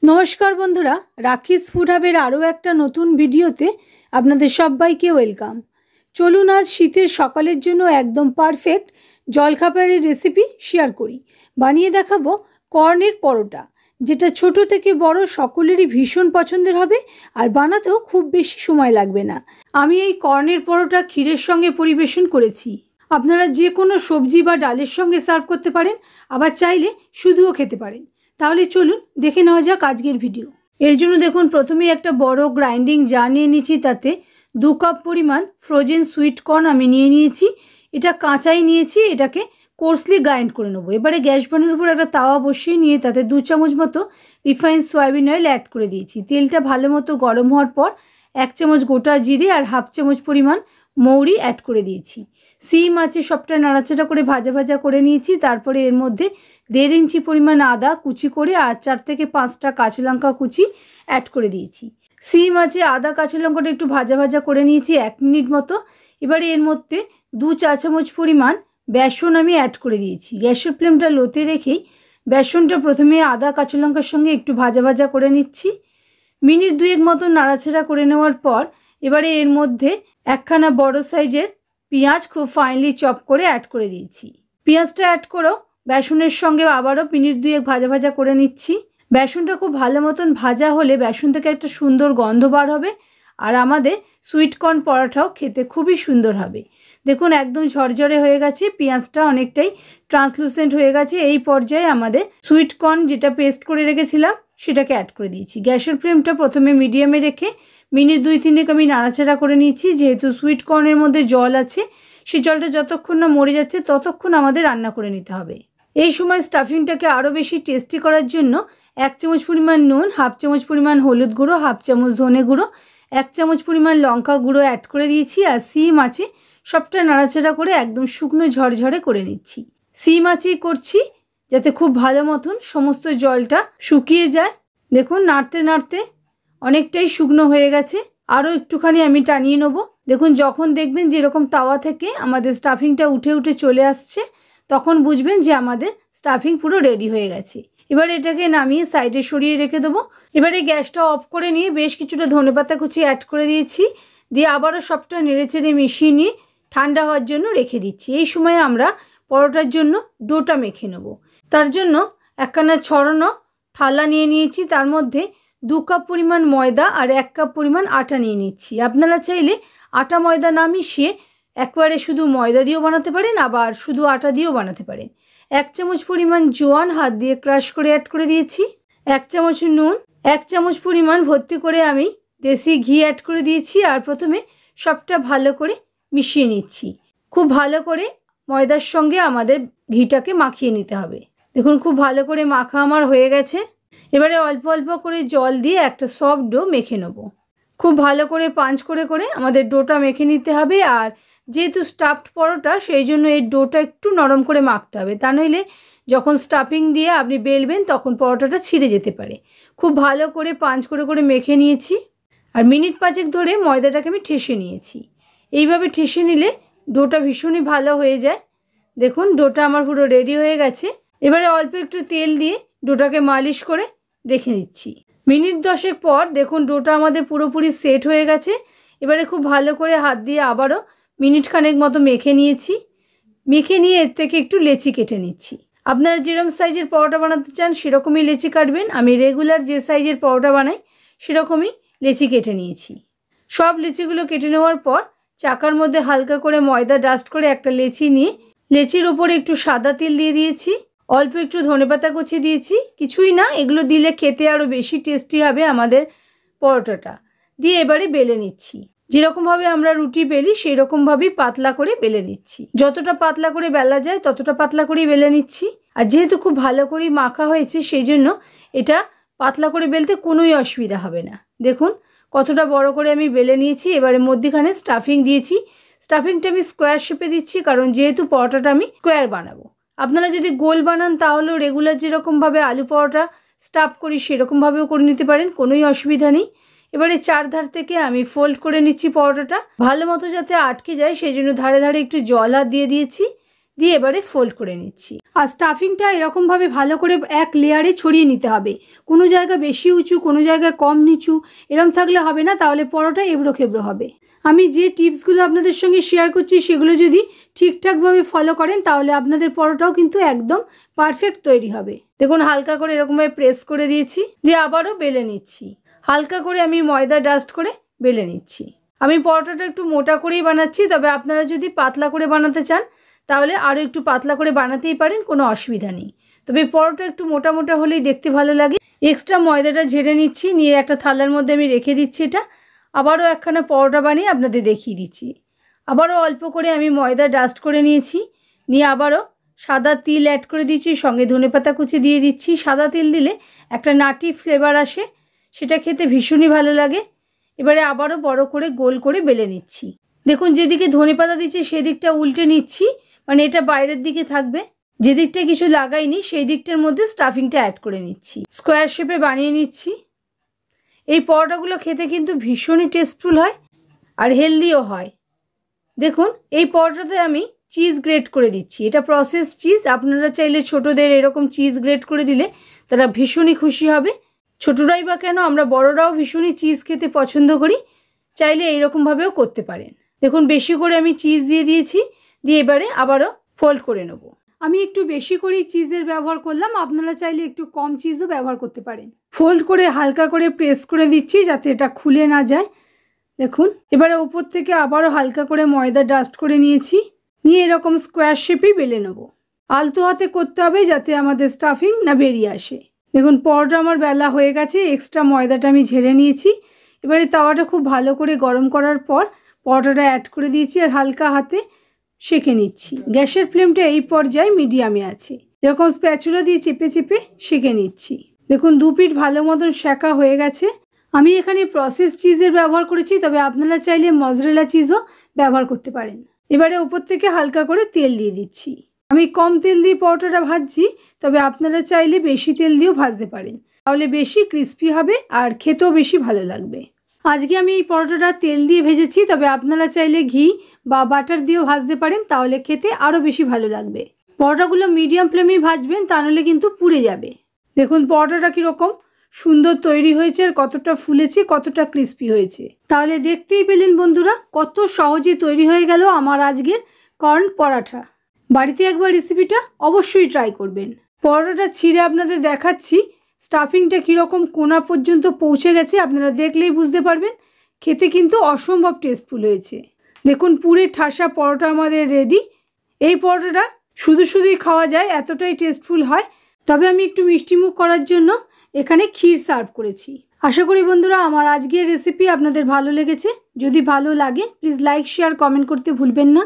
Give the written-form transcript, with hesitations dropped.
নমস্কার বন্ধুরা, রাখিস ফুড হাবের আরও একটা নতুন ভিডিওতে আপনাদের সবাইকে ওয়েলকাম। চলুন আজ শীতের সকালের জন্য একদম পারফেক্ট জলখাবারের রেসিপি শেয়ার করি। বানিয়ে দেখাবো কর্নের পরোটা, যেটা ছোট থেকে বড় সকলেরই ভীষণ পছন্দের হবে আর বানাতেও খুব বেশি সময় লাগবে না। আমি এই কর্নের পরোটা ক্ষীরের সঙ্গে পরিবেশন করেছি। আপনারা যে কোনো সবজি বা ডালের সঙ্গে সার্ভ করতে পারেন, আবার চাইলে শুধুও খেতে পারেন। তাহলে চলুন দেখে নেওয়া যাক আজকের ভিডিও। এর জন্য দেখুন, প্রথমেই একটা বড় গ্রাইন্ডিং জার নিয়ে নিয়েছি। তাতে 2 কাপ পরিমাণ ফ্রোজেন সুইট কর্ন আমি নিয়ে নিয়েছি। এটা কাঁচাই নিয়েছি, এটাকে কোর্সলি গ্রাইন্ড করে নেবো। এবারে গ্যাস বানের উপর একটা তাওয়া বসিয়ে নিয়ে তাতে 2 চামচ মতো রিফাইন্ড সয়াবিন অয়েল অ্যাড করে দিয়েছি। তেলটা ভালো মতো গরম হওয়ার পর 1 চামচ গোটা জিরে আর 1/2 চামচ পরিমাণ মৌরি অ্যাড করে দিয়েছি। সিম আছে সবটা নাড়াচাড়া করে ভাজা ভাজা করে নিয়েছি। তারপরে এর মধ্যে 1.5 ইঞ্চি পরিমাণ আদা কুচি করে আর 4 থেকে 5টা কাঁচা লঙ্কা কুচি অ্যাড করে দিয়েছি। সিম আছে, আদা, কাঁচা লঙ্কাটা একটু ভাজা ভাজা করে নিয়েছি 1 মিনিট মতো। এবারে এর মধ্যে 2 চা চামচ পরিমাণ বেসন আমি অ্যাড করে দিয়েছি। গ্যাসের ফ্লেমটা লোতে রেখেই বেসনটা প্রথমে আদা কাঁচা লঙ্কার সঙ্গে একটু ভাজা ভাজা করে নিচ্ছি। মিনিট 2 মতো নাড়াচাড়া করে নেওয়ার পর এবারে এর মধ্যে একখানা বড় সাইজের পেঁয়াজ খুব ফাইনলি চপ করে অ্যাড করে দিয়েছি। পেঁয়াজটা অ্যাড করেও বেসনের সঙ্গে আবারও মিনিট 2 ভাজা ভাজা করে নিচ্ছি। বেসনটা খুব ভালো মতন ভাজা হলে বেসন থেকে একটা সুন্দর গন্ধ বার হবে আর আমাদের সুইট কর্ন পরোটাও খেতে খুবই সুন্দর হবে। দেখুন একদম ঝরঝরে হয়ে গেছে, পেঁয়াজটা অনেকটাই ট্রান্সলুসেন্ট হয়ে গেছে। এই পর্যায়ে আমাদের সুইট কর্ন যেটা পেস্ট করে রেখেছিলাম সেটাকে অ্যাড করে দিয়েছি। গ্যাসের ফ্লেমটা প্রথমে মিডিয়ামে রেখে মিনিট 2-3 আমি নাড়াচাড়া করে নিয়েছি। যেহেতু সুইট কর্নের মধ্যে জল আছে, সেই জলটা যতক্ষণ না মরে যাচ্ছে ততক্ষণ আমাদের রান্না করে নিতে হবে। এই সময় স্টাফিংটাকে আরও বেশি টেস্টি করার জন্য 1 চামচ পরিমাণ নুন, 1/2 চামচ পরিমাণ হলুদ গুঁড়ো, 1/2 চামচ ধনে গুঁড়ো, 1 চামচ পরিমাণ লঙ্কা গুঁড়ো অ্যাড করে দিয়েছি। আর সিম আছে সবটা নাড়াচাড়া করে একদম শুকনো ঝরঝরে করে নিচ্ছি। সিম আঁচেই করছি যাতে খুব ভালো মতন সমস্ত জলটা শুকিয়ে যায়। দেখুন নাড়তে নাড়তে অনেকটাই শুকনো হয়ে গেছে, আরও একটুখানি আমি টানিয়ে নেবো। দেখুন যখন দেখবেন যে এরকম তাওয়া থেকে আমাদের স্টাফিংটা উঠে উঠে চলে আসছে, তখন বুঝবেন যে আমাদের স্টাফিং পুরো রেডি হয়ে গেছে। এবার এটাকে নামিয়ে সাইডে সরিয়ে রেখে দেবো। এবারে গ্যাসটা অফ করে নিয়ে বেশ কিছুটা ধনেপাতা কুচি অ্যাড করে দিয়েছি। দিয়ে আবারও সবটা নেড়েচেড়ে মিশিয়ে নিয়ে ঠান্ডা হওয়ার জন্য রেখে দিচ্ছি। এই সময় আমরা পরোটার জন্য ডোটা মেখে নেব। তার জন্য একখানা ছড়ানো থালা নিয়ে নিয়েছি, তার মধ্যে 2 কাপ পরিমাণ ময়দা আর 1 কাপ পরিমাণ আটা নিয়ে নিচ্ছি। আপনারা চাইলে আটা ময়দা না মিশিয়ে একবারে শুধু ময়দা দিয়েও বানাতে পারেন, আবার শুধু আটা দিয়েও বানাতে পারেন। 1 চামচ পরিমাণ জোয়ান হাত দিয়ে ক্রাশ করে অ্যাড করে দিয়েছি। 1 চামচ নুন, 1 চামচ পরিমাণ ভর্তি করে আমি দেশি ঘি অ্যাড করে দিয়েছি। আর প্রথমে সবটা ভালো করে মিশিয়ে নিচ্ছি। খুব ভালো করে ময়দার সঙ্গে আমাদের ঘিটাকে মাখিয়ে নিতে হবে। দেখুন খুব ভালো করে মাখা আমার হয়ে গেছে। এবারে অল্প অল্প করে জল দিয়ে একটা সফট ডো মেখে নেব। খুব ভালো করে পাঞ্চ করে করে আমাদের ডোটা মেখে নিতে হবে। আর যেহেতু স্টাফড পরোটা, সেই জন্য এই ডোটা একটু নরম করে মাখতে হবে, তা নইলে যখন স্টাফিং দিয়ে আপনি বেলবেন তখন পরোটাটা ছিঁড়ে যেতে পারে। খুব ভালো করে পাঞ্চ করে করে মেখে নিয়েছি আর মিনিট 5 ধরে ময়দাটাকে আমি ঠেসে নিয়েছি। এইভাবে ঠেসে নিলে ডোটা ভীষণই ভালো হয়ে যায়। দেখুন ডোটা আমার পুরো রেডি হয়ে গেছে। এবারে অল্প একটু তেল দিয়ে ডোটাকে মালিশ করে রেখে দিচ্ছি। মিনিট 10 পর দেখুন ডোটা আমাদের পুরোপুরি সেট হয়ে গেছে। এবারে খুব ভালো করে হাত দিয়ে আবারও মিনিট খানেক মতো মেখে নিয়েছি। মেখে নিয়ে এর থেকে একটু লেচি কেটে নিচ্ছি। আপনারা যেরকম সাইজের পরোটা বানাতে চান সেরকমই লেচি কাটবেন। আমি রেগুলার যে সাইজের পরোটা বানাই সেরকমই লেচি কেটে নিয়েছি। সব লেচিগুলো কেটে নেওয়ার পর চাকার মধ্যে হালকা করে ময়দা ডাস্ট করে একটা লেচি নিয়ে লেচির ওপরে একটু সাদা তেল দিয়ে দিয়েছি। অল্প একটু ধনেপাতা কুচি দিয়েছি, কিছুই না, এগুলো দিলে খেতে আরও বেশি টেস্টি হবে আমাদের পরোটাটা। দিয়ে এবারে বেলে নিচ্ছি। যেরকমভাবে আমরা রুটি বেলি সেই রকমভাবেই পাতলা করে বেলে নিচ্ছি। যতটা পাতলা করে বেলা যায় ততটা পাতলা করেই বেলে নিচ্ছি। আর যেহেতু খুব ভালো করেই মাখা হয়েছে সেই জন্য এটা পাতলা করে বেলতে কোনোই অসুবিধা হবে না। দেখুন কতটা বড় করে আমি বেলে নিয়েছি। এবারে মধ্যিখানে স্টাফিং দিয়েছি। স্টাফিংটা আমি স্কোয়ার শেপে দিচ্ছি, কারণ যেহেতু পরোটাটা আমি স্কোয়ার বানাবো। আপনারা যদি গোল বানান তাহলেও রেগুলার যেরকমভাবে আলু পরোটা স্টাফ করি সেরকমভাবেও করে নিতে পারেন, কোনোই অসুবিধা নেই। এবারে 4 ধার থেকে আমি ফোল্ড করে নিচ্ছি পরোটাটা, ভালো মতো যাতে আটকে যায় সেই জন্য ধারে ধারে একটু জল হাত দিয়ে দিয়েছি। দিয়ে এবারে ফোল্ড করে নিচ্ছি। আর স্টাফিংটা এরকমভাবে ভালো করে এক লেয়ারে ছড়িয়ে নিতে হবে। কোনো জায়গা বেশি উঁচু, কোনো জায়গায় কম নিচু এরম থাকলে হবে না, তাহলে পরোটা এবড়ো খেবড়ো হবে। আমি যে টিপসগুলো আপনাদের সঙ্গে শেয়ার করছি সেগুলো যদি ঠিকঠাকভাবে ফলো করেন তাহলে আপনাদের পরোটাও কিন্তু একদম পারফেক্ট তৈরি হবে। দেখুন হালকা করে এরকমভাবে প্রেস করে দিয়েছি, দিয়ে আবারও বেলে নিচ্ছি। হালকা করে আমি ময়দা ডাস্ট করে বেলে নিচ্ছি। আমি পরোটাটা একটু মোটা করেই বানাচ্ছি, তবে আপনারা যদি পাতলা করে বানাতে চান তাহলে আরও একটু পাতলা করে বানাতেই পারেন, কোনো অসুবিধা নেই। তবে পরোটা একটু মোটা মোটা হলেই দেখতে ভালো লাগে। এক্সট্রা ময়দাটা ঝেড়ে নিচ্ছি, নিয়ে একটা থালার মধ্যে আমি রেখে দিচ্ছি। এটা আবারও একখানা পরোটা বানিয়ে আপনাদের দেখিয়ে দিচ্ছি। আবারও অল্প করে আমি ময়দা ডাস্ট করে নিয়েছি, নিয়ে আবারও সাদা তিল অ্যাড করে দিচ্ছি, সঙ্গে ধনেপাতা কুচি দিয়ে দিচ্ছি। সাদা তিল দিলে একটা নাটি ফ্লেভার আসে, সেটা খেতে ভীষণই ভালো লাগে। এবারে আবারও বড় করে গোল করে বেলে নিচ্ছি। দেখুন যেদিকে ধনেপাতা দিচ্ছি সেদিকটা উল্টে নিচ্ছি, মানে এটা বাইরের দিকে থাকবে। যে দিকটা কিছু লাগাইনি সেই দিকটার মধ্যে স্টাফিংটা অ্যাড করে নিচ্ছি। স্কোয়ার শেপে বানিয়ে নিচ্ছি। এই পরোটাগুলো খেতে কিন্তু ভীষণই টেস্টফুল হয় আর হেলদিও হয়। দেখুন এই পরোটাতে আমি চিজ গ্রেট করে দিচ্ছি। এটা প্রসেস চিজ, আপনারা চাইলে ছোটদের এরকম চিজ গ্রেট করে দিলে তারা ভীষণই খুশি হবে। ছোটরাই বা কেন, আমরা বড়রাও ভীষণই চিজ খেতে পছন্দ করি, চাইলে এইরকমভাবেও করতে পারেন। দেখুন বেশি করে আমি চিজ দিয়ে দিয়েছি, দিয়ে এবারে আবারও ফোল্ড করে নেব। আমি একটু বেশি করেই চিজের ব্যবহার করলাম, আপনারা চাইলে একটু কম চিজও ব্যবহার করতে পারেন। ফোল্ড করে হালকা করে প্রেস করে দিচ্ছি যাতে এটা খুলে না যায়। দেখুন এবারে উপর থেকে আবারও হালকা করে ময়দা ডাস্ট করে নিয়েছি, নিয়ে এরকম স্কোয়ার শেপেই বেলে নেব। আলতো হাতে করতে হবে যাতে আমাদের স্টাফিং না বেরিয়ে আসে। দেখুন পরোটা আমার বেলা হয়ে গেছে, এক্সট্রা ময়দাটা আমি ঝেড়ে নিয়েছি। এবারে তাওয়াটা খুব ভালো করে গরম করার পর পরোটাটা অ্যাড করে দিয়েছি আর হালকা হাতে সেঁকে নিচ্ছি। গ্যাসের ফ্লেমটা এই পর্যায়ে মিডিয়ামে আছে। এরকম স্প্যাচুলা দিয়ে চেপে চেপে সেঁকে নিচ্ছি। দেখুন দু পিঠ ভালো মতন সেঁকা হয়ে গেছে। আমি এখানে প্রসেস চিজের ব্যবহার করেছি, তবে আপনারা চাইলে মজরেলা চিজও ব্যবহার করতে পারেন। এবারে উপর থেকে হালকা করে তেল দিয়ে দিচ্ছি। আমি কম তেল দিয়ে পরোটাটা ভাজছি, তবে আপনারা চাইলে বেশি তেল দিয়েও ভাজতে পারেন, তাহলে বেশি ক্রিস্পি হবে আর খেতেও বেশি ভালো লাগবে। আজকে আমি এই পরোটাটা তেল দিয়ে ভেজেছি, তবে আপনারা চাইলে ঘি বা বাটার দিয়েও ভাজতে পারেন, তাহলে খেতে আরও বেশি ভালো লাগবে। পরোটাগুলো মিডিয়াম ফ্লেমেই ভাজবেন, তা নাহলে কিন্তু পুড়ে যাবে। দেখুন পরোটাটা কীরকম সুন্দর তৈরি হয়েছে আর কতটা ফুলেছে, কতটা ক্রিস্পি হয়েছে। তাহলে দেখতেই পেলেন বন্ধুরা, কত সহজে তৈরি হয়ে গেল আমার আজকের কর্ন পরাঠা। বাড়িতে একবার রেসিপিটা অবশ্যই ট্রাই করবেন। পরোটাটা ছিঁড়ে আপনাদের দেখাচ্ছি স্টাফিংটা কীরকম কোনা পর্যন্ত পৌঁছে গেছে, আপনারা দেখলেই বুঝতে পারবেন। খেতে কিন্তু অসম্ভব টেস্টফুল হয়েছে। দেখুন পুরে ঠাসা পরোটা আমাদের রেডি। এই পরোটাটা শুধুই খাওয়া যায়, এতটাই টেস্টফুল হয়। তবে আমি একটু মিষ্টিমুখ করার জন্য এখানে ক্ষীর সার্ভ করেছি। আশা করি বন্ধুরা আমার আজকের রেসিপি আপনাদের ভালো লেগেছে। যদি ভালো লাগে প্লিজ লাইক শেয়ার কমেন্ট করতে ভুলবেন না।